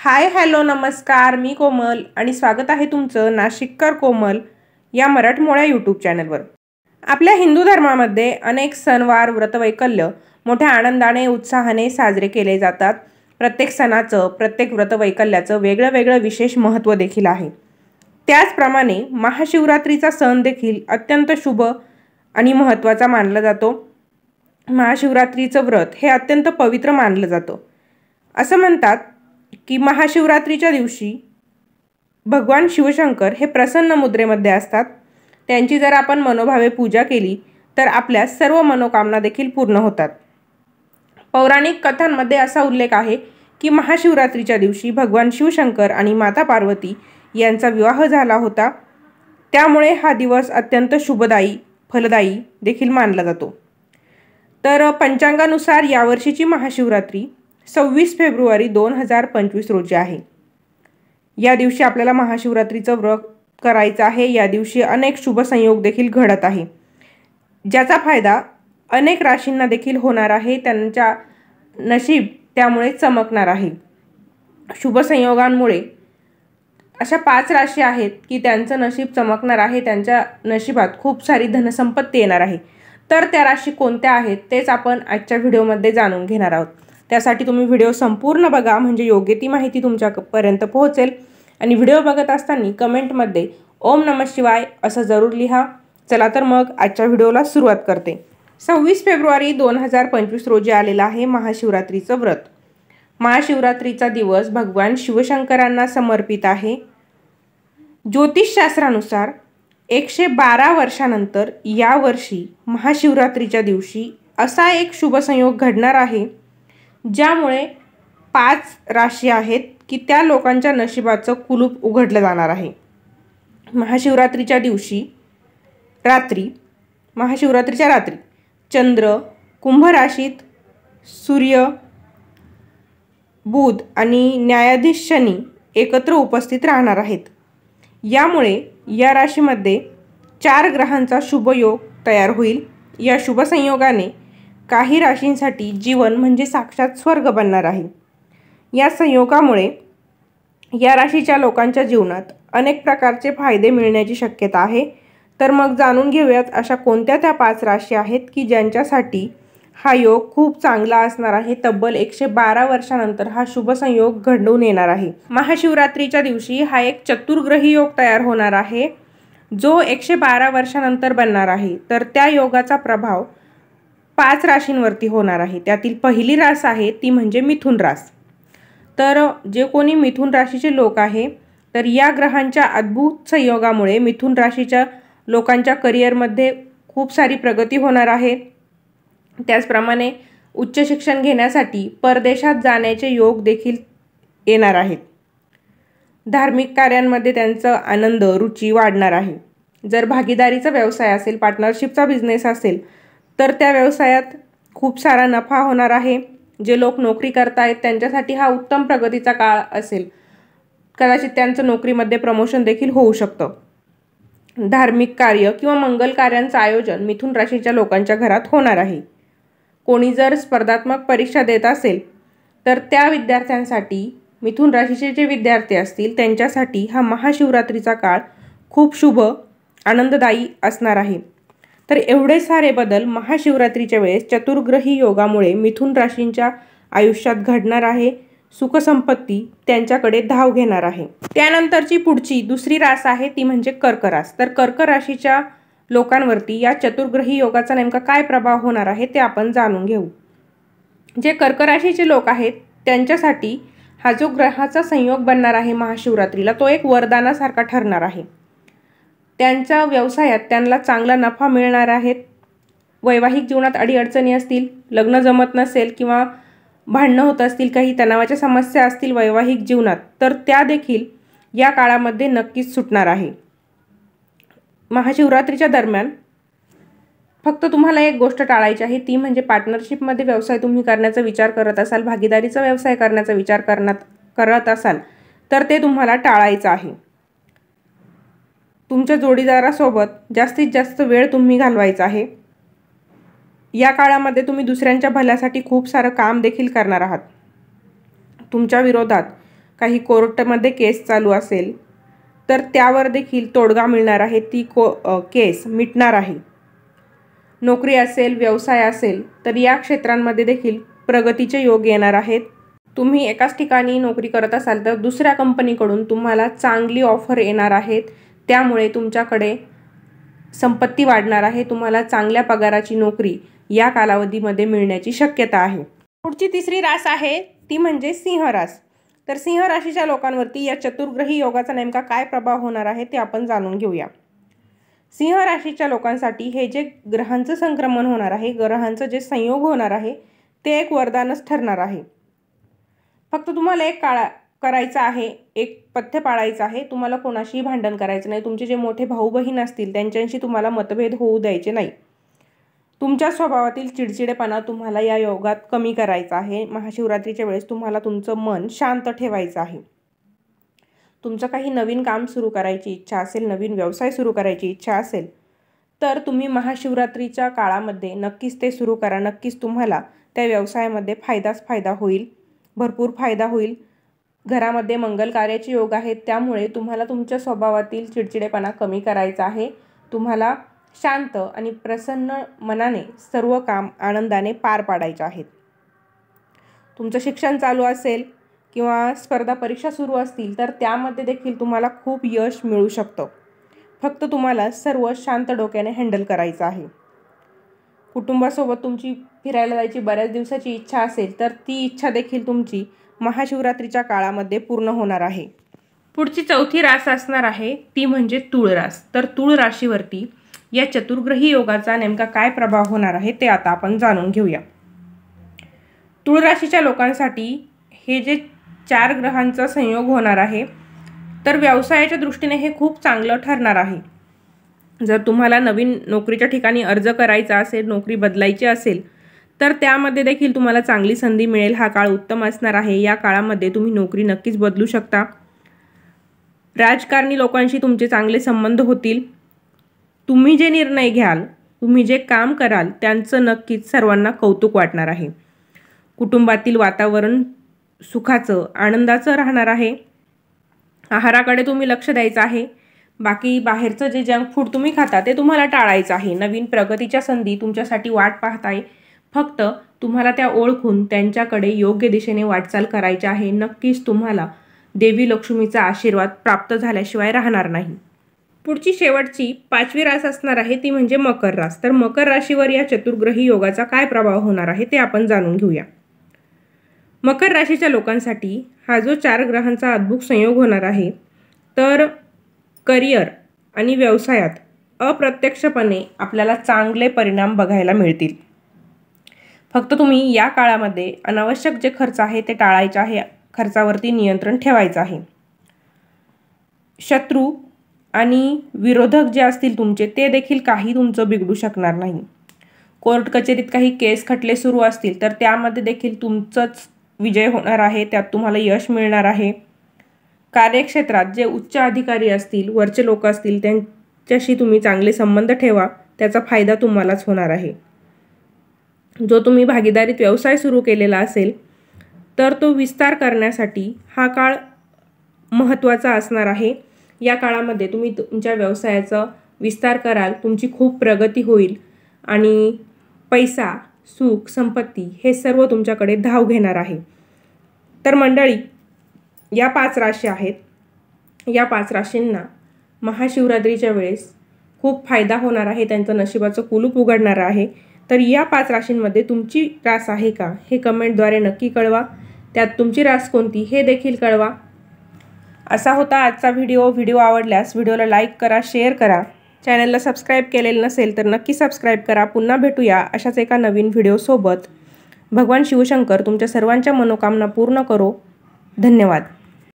Hi hello नमस्कार, मी कोमल आणि स्वागत आहे तुमचं नाशिककर कोमल या मराठमोळ्या यूट्यूब चॅनलवर। आपल्या हिंदू धर्मामध्ये अनेक सणवार व्रतवैकल्य मोठ्या आनंदाने उत्साहाने साजरे केले जातात। प्रत्येक सणाचं प्रत्येक व्रतवैकल्याचं वेगळं विशेष महत्त्व देखील आहे। त्याचप्रमाणे महाशिवरात्रीचा सण देखील अत्यंत शुभ आणि महत्त्वाचा मानला जातो। महाशिवरात्रीचं व्रत हे अत्यंत पवित्र मानलं जातं। असं म्हणतात की महाशिवरात्रीच्या दिवशी भगवान शिवशंकर हे प्रसन्न मुद्रेमध्ये असतात। त्यांची जर आपण मनोभावे पूजा केली तर आपल्या सर्व मनोकामना देखील पूर्ण होतात। पौराणिक कथांमध्ये असा उल्लेख आहे की महाशिवरात्रीच्या दिवशी भगवान शिवशंकर आणि माता पार्वती यांचा विवाह झाला होता। त्यामुळे हा दिवस अत्यंत शुभदायी फलदायी देखील मानला जातो। तर पंचांगानुसार यावर्षीची महाशिवरात्री 26 फेब्रुवारी 2025 रोजी आहे। या दिवशी आपल्याला महाशिवरात्रीचं व्रत करायचं आहे। या दिवशी अनेक शुभ संयोग देखील घडत आहे, ज्याचा फायदा अनेक राशींना देखील होणार आहे। त्यांच्या नशीब त्यामुळे चमकणार आहे। शुभ संयोगांमुळे अशा 5 राशी आहेत की त्यांचं नशीब चमकणार आहे। त्यांच्या नशिबात खूप सारी धनसंपत्ती येणार आहे। तर त्या राशी कोणत्या आहेत तेच आपण आजच्या व्हिडिओमध्ये जाणून घेणार आहोत। त्यासाठी तुम्ही व्हिडिओ संपूर्ण बघा, म्हणजे योग्य ती माहिती तुमच्यापर्यंत पोहोचेल। आणि व्हिडिओ बघत असताना कमेंटमध्ये ओम नमः शिवाय असं जरूर लिहा। चला तर मग आजच्या व्हिडिओला सुरुवात करते। 26 फेब्रुवारी 2025 रोजी आलेला आहे महाशिवरात्रीचं व्रत। महाशिवरात्रीचा दिवस भगवान शिवशंकरांना समर्पित आहे। ज्योतिषशास्त्रानुसार 112 वर्षानंतर या वर्षी महाशिवरात्रीच्या दिवशी असा एक शुभ संयोग घडणार आहे, ज्यामुळे 5 राशी आहेत की त्या लोकांच्या नशिबाचं कुलूप उघडलं जाणार आहे। महाशिवरात्रीच्या रात्री चंद्र कुंभ राशीत, सूर्य, बुध आणि न्यायाधीश शनी एकत्र उपस्थित राहणार आहेत। यामुळे या राशीमध्ये 4 ग्रहांचा शुभ योग तयार होईल। या शुभ संयोगाने काही राशींसाठी जीवन म्हणजे साक्षात स्वर्ग बनणार आहे। या संयोगामुळे या राशीच्या लोकांच्या जीवनात अनेक प्रकारचे फायदे मिळण्याची शक्यता आहे। तर मग जाणून घेऊयात अशा कोणत्या त्या 5 राशी आहेत की ज्यांच्यासाठी हा योग खूप चांगला असणार आहे। तब्बल 112 वर्षानंतर हा शुभ संयोग घडून येणार आहे। महाशिवरात्रीच्या दिवशी हा एक चतुर्ग्रही योग तयार होणार आहे, जो 112 वर्षानंतर बनणार आहे। तर त्या योगाचा प्रभाव 5 राशींवरती होणार आहे। त्यातील पहिली रास आहे ती म्हणजे मिथुन रास। तर जे कोणी मिथुन राशीचे लोक आहे, तर या ग्रहांच्या अद्भुत संयोगामुळे मिथुन राशीच्या लोकांच्या करिअरमध्ये खूप सारी प्रगती होणार आहे। त्याचप्रमाणे उच्च शिक्षण घेण्यासाठी परदेशात जाण्याचे योग देखील येणार आहेत। धार्मिक कार्यांमध्ये त्यांचा आनंद रुची वाढणार आहे। जर भागीदारीचा व्यवसाय असेल, पार्टनरशिपचा बिझनेस असेल, तर त्या व्यवसायात खूप सारा नफा होणार आहे। जे लोक नोकरी करतायत त्यांच्यासाठी हा उत्तम प्रगतीचा काळ असेल। कदाचित त्यांचं नोकरीमध्ये प्रमोशन देखील होऊ शकतं। धार्मिक कार्य किंवा मंगल कार्यांचं आयोजन मिथुन राशीच्या लोकांच्या घरात होणार आहे। कोणी जर स्पर्धात्मक परीक्षा देत असेल तर त्या विद्यार्थ्यांसाठी, मिथुन राशीचे जे विद्यार्थी असतील त्यांच्यासाठी हा महाशिवरात्रीचा काळ खूप शुभ आनंददायी असणार आहे। तर एवढे सारे बदल महाशिवरात्रीच्या वेळेस चतुर्ग्रही योगामुळे मिथुन राशींच्या आयुष्यात घडणार आहे। सुखसंपत्ती त्यांच्याकडे धाव घेणार आहे। त्यानंतरची पुढची दुसरी रास आहे ती म्हणजे कर्क रास। तर कर्क राशीच्या लोकांवरती या चतुर्ग्रही योगाचा नेमका काय प्रभाव होणार आहे ते आपण जाणून घेऊ। जे कर्क राशीचे लोक आहेत त्यांच्यासाठी हा जो ग्रहाचा संयोग बनणार आहे महाशिवरात्रीला, तो एक वरदानासारखा ठरणार आहे। त्यांच्या व्यवसायात त्यांना चांगला नफा मिळणार आहे। वैवाहिक जीवनात अडीअडचणी असतील, लग्न जमत नसेल किंवा भांडणं होत असतील, काही तणावाच्या समस्या असतील वैवाहिक जीवनात, तर त्या देखील या काळामध्ये नक्कीच सुटणार आहे। महाशिवरात्रीच्या दरम्यान फक्त तुम्हाला एक गोष्ट टाळायची आहे, ती म्हणजे पार्टनरशिपमध्ये व्यवसाय तुम्ही करण्याचा विचार करत असाल, भागीदारीचा व्यवसाय करण्याचा विचार करत असाल, तर ते तुम्हाला टाळायचं आहे। तुमच्या जोडीदारासोबत जास्तीत जास्त वेळ तुम्ही घालवायचा आहे। या काळामध्ये तुम्ही दुसऱ्यांच्या भल्यासाठी खूप सारं काम देखील करणार आहात। तुमच्या विरोधात काही कोर्टामध्ये केस चालू असेल तर त्यावर देखील तोडगा मिळणार आहे, ती केस मिटणार आहे. नोकरी असेल, व्यवसाय असेल तर या क्षेत्रांमध्ये देखील प्रगतीचे योग येणार आहेत. तुम्ही एकाच ठिकाणी नोकरी करत असाल तर दुसऱ्या कंपनीकडून तुम्हाला चांगली ऑफर येणार आहेत, त्यामुळे तुमच्याकडे संपत्ती वाढणार आहे. तुम्हाला चांगल्या पगाराची नोकरी या कालावधीमध्ये मिळण्याची शक्यता आहे. पुढची तिसरी रास आहे ती म्हणजे सिंह रास. तर सिंह राशीच्या लोकांवरती या चतुर्ग्रही योगाचा नेमका काय प्रभाव होणार आहे ते आपण जाणून घेऊया. सिंह राशीच्या लोकांसाठी हे जे ग्रहांचं संक्रमण होणार आहे, ग्रहांचं जे संयोग होणार आहे ते एक वरदानच ठरणार आहे. फक्त तुम्हाला एक करायचं आहे, एक पथ्य पाळायचं आहे. तुम्हाला कोणाशीही भांडण करायचं नाही. तुमचे जे मोठे भाऊ बहीण असतील त्यांच्याशी तुम्हाला मतभेद होऊ द्यायचे नाही. तुमच्या स्वभावातील चिडचिडेपणा तुम्हाला या योगात कमी करायचा आहे. महाशिवरात्रीच्या वेळेस तुम्हाला तुमचं मन शांत ठेवायचं आहे. तुमचं काही नवीन काम सुरू करायची इच्छा असेल, नवीन व्यवसाय सुरू करायची इच्छा असेल तर तुम्ही महाशिवरात्रीच्या काळामध्ये नक्कीच ते सुरू करा. नक्कीच तुम्हाला त्या व्यवसायामध्ये फायदा होईल, भरपूर फायदा होईल. घरामध्ये मंगल कार्याचे योग आहेत, त्यामुळे तुम्हाला तुमच्या स्वभावातील चिडचिडेपणा कमी करायचा आहे. तुम्हाला शांत आणि प्रसन्न मनाने सर्व काम आनंदाने पार पाडायचे आहेत. तुमचं शिक्षण चालू असेल किंवा स्पर्धा परीक्षा सुरू असतील तर त्यामध्ये देखील तुम्हाला खूप यश मिळू शकतं. फक्त तुम्हाला सर्व शांत डोक्याने हँडल करायचं आहे. कुटुंबासोबत तुमची फिरायला जायची बऱ्याच दिवसाची इच्छा असेल तर ती इच्छा देखील तुमची महाशिवरात्रीच्या काळामध्ये पूर्ण होणार आहे. पुढची चौथी रास असणार आहे ती म्हणजे तूळ रास. तर तूळ राशीवरती या चतुर्ग्रही योगाचा नेमका काय प्रभाव होणार आहे ते आता आपण जाणून घेऊया. तूळ राशीच्या लोकांसाठी हे जे 4 ग्रहांचा संयोग होणार आहे तर व्यवसायाच्या दृष्टीने हे खूप चांगलं ठरणार आहे. जर तुम्हाला नवीन नोकरीच्या ठिकाणी अर्ज करायचा असेल, नोकरी बदलायची असेल तर त्यामध्ये देखील तुम्हाला चांगली संधी मिळेल. हा काळ उत्तम असणार आहे. या काळामध्ये तुम्ही नोकरी नक्कीच बदलू शकता. राजकारणी लोकांशी तुमचे चांगले संबंध होतील. तुम्ही जे निर्णय घ्याल, तुम्ही जे काम कराल त्यांचं नक्कीच सर्वांना कौतुक वाटणार आहे. कुटुंबातील वातावरण सुखाचं, आनंदाचं राहणार आहे. आहाराकडे तुम्ही लक्ष द्यायचं आहे. बाकी बाहेरचं जे जंक फूड तुम्ही खाता ते तुम्हाला टाळायचं आहे. नवीन प्रगतीच्या संधी तुमच्यासाठी वाट पाहत आहे. फक्त तुम्हाला त्या ओळखून त्यांच्याकडे योग्य दिशेने वाटचाल करायची आहे. नक्कीच तुम्हाला देवी लक्ष्मीचा आशीर्वाद प्राप्त झाल्याशिवाय राहणार नाही. पुढची शेवटची 5वी रास असणार आहे ती म्हणजे मकर रास. तर मकर राशीवर या चतुर्ग्रही योगाचा काय प्रभाव होणार आहे ते आपण जाणून घेऊया. मकर राशीच्या लोकांसाठी हा जो 4 ग्रहांचा अद्भुत संयोग होणार आहे तर करिअर आणि व्यवसायात अप्रत्यक्षपणे आपल्याला चांगले परिणाम बघायला मिळतील. फक्त तुम्ही या काळामध्ये अनावश्यक जे खर्च आहे ते टाळायचे आहे. खर्चावरती नियंत्रण ठेवायचं आहे. शत्रू आणि विरोधक जे असतील तुमचे ते देखील काही तुमचं बिघडू शकणार नाही. कोर्ट कचेरीत काही केस खटले सुरू असतील तर त्यामध्ये देखील तुमचंच विजय होणार आहे. त्यात तुम्हाला यश मिळणार आहे. कार्यक्षेत्रात जे उच्च अधिकारी असतील, वरचे लोक असतील त्यांच्याशी तुम्ही चांगले संबंध ठेवा. त्याचा फायदा तुम्हालाच होणार आहे. जो तुम्ही भागीदारीत व्यवसाय सुरू केलेला असेल तर तो विस्तार करण्यासाठी हा काळ महत्त्वाचा असणार आहे. या काळामध्ये तुम्ही तुमच्या व्यवसायाचा विस्तार कराल, तुमची खूप प्रगती होईल आणि पैसा, सुख, संपत्ती हे सर्व तुमच्याकडे धाव घेणार आहे. तर मंडळी, या 5 राशी आहेत. या 5 राशींना महाशिवरात्रीच्या वेळेस खूप फायदा होणार आहे. त्यांचं नशिबाचं कुलूप उघडणार आहे. तर या 5 राशींमध्ये तुमची रास आहे का हे कमेंटद्वारे नक्की कळवा. त्यात तुमची रास कोणती हे देखील कळवा. असा होता आजचा व्हिडिओ आवडल्यास व्हिडिओला लाईक करा, शेअर करा. चॅनलला सबस्क्राईब केलेलं नसेल तर नक्की सबस्क्राईब करा. पुन्हा भेटूया अशाच एका नवीन व्हिडिओसोबत. भगवान शिवशंकर तुमच्या सर्वांच्या मनोकामना पूर्ण करो. धन्यवाद.